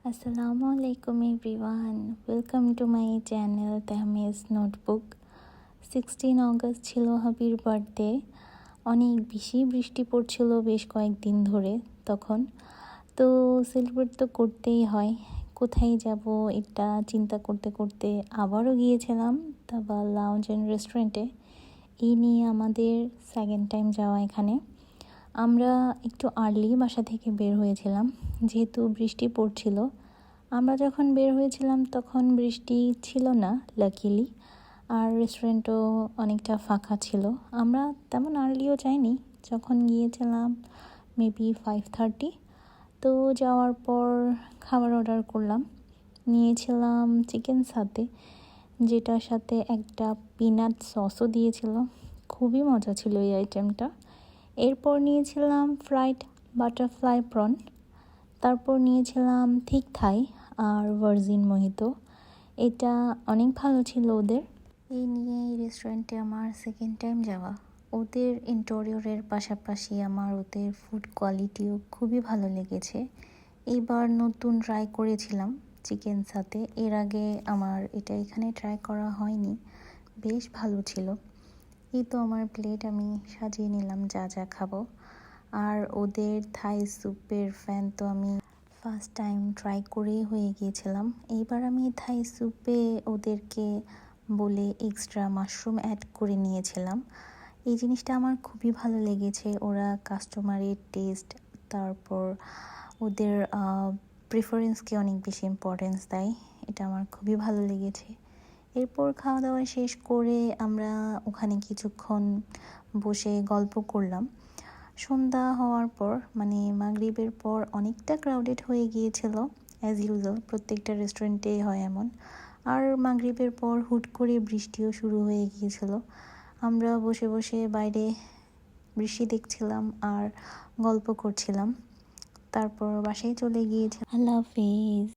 আসসালামু আলাইকুম everyone, welcome to my channel Tahmiz notebook. 16 August ছিল হাবির বার্থডে। অনেক বেশি বৃষ্টি পড়ছিল বেশ কয়েকদিন ধরে তখন। তো সেলিব্রেট তো করতেই হয়। কোথায় যাব এটা চিন্তা করতে করতে আবারও গিয়েছিলাম তাবা লাউঞ্জ অ্যান্ড রেস্টুরেন্টে। এই নিয়ে আমাদের সেকেন্ড টাইম যাওয়া এখানে। আমরা একটু আর্লি বাসা থেকে বের হয়েছিলাম যেহেতু বৃষ্টি পড়ছিল। আমরা যখন বের হয়েছিলাম তখন বৃষ্টি ছিল না লাকিলি, আর রেস্টুরেন্টও অনেকটা ফাঁকা ছিল। আমরা তেমন আর্লিও যাইনি, যখন গিয়েছিলাম মেবি 5:30। তো যাওয়ার পর খাবার অর্ডার করলাম, নিয়েছিলাম চিকেন সাতে, যেটার সাথে একটা পিনাট সসও দিয়েছিল। খুবই মজা ছিল এই আইটেমটা। এরপর নিয়েছিলাম ফ্রাইড বাটারফ্লাই প্রন, তারপর নিয়েছিলাম থিক থাই আর ভার্জিন মোহিতো। এটা অনেক ভালো ছিল ওদের। এই নিয়ে এই রেস্টুরেন্টে আমার সেকেন্ড টাইম যাওয়া। ওদের ইন্টেরিয়রের পাশাপাশি আমার ওদের ফুড কোয়ালিটিও খুবই ভালো লেগেছে। এইবার নতুন ট্রাই করেছিলাম চিকেন সাথে, এর আগে আমার এটা এখানে ট্রাই করা হয়নি। বেশ ভালো ছিল। এই তো আমার প্লেট আমি সাজিয়ে নিলাম যা যা খাবো। আর ওদের থাই স্যুপের ফ্যান তো আমি ফার্স্ট টাইম ট্রাই করেই হয়ে গিয়েছিলাম। এইবার আমি থাই স্যুপে ওদেরকে বলে এক্সট্রা মাশরুম অ্যাড করে নিয়েছিলাম। এই জিনিসটা আমার খুবই ভালো লেগেছে। ওরা কাস্টমারের টেস্ট, তারপর ওদের প্রিফারেন্সকে অনেক বেশি ইম্পর্টেন্স দেয়। এটা আমার খুবই ভালো লেগেছে। এরপর খাওয়া দাওয়া শেষ করে আমরা ওখানে কিছুক্ষণ বসে গল্প করলাম। সন্ধ্যা হওয়ার পর মানে মাগরিবের পর অনেকটা ক্রাউডেড হয়ে গিয়েছিল, অ্যাজ ইউজুয়াল প্রত্যেকটা রেস্টুরেন্টেই হয় এমন। আর মাগরিবের পর হুট করে বৃষ্টিও শুরু হয়ে গিয়েছিল। আমরা বসে বসে বাইরে বৃষ্টি দেখছিলাম আর গল্প করছিলাম। তারপর বাসায় চলে গিয়েছিলাম। আল্লাহ হাফিজ।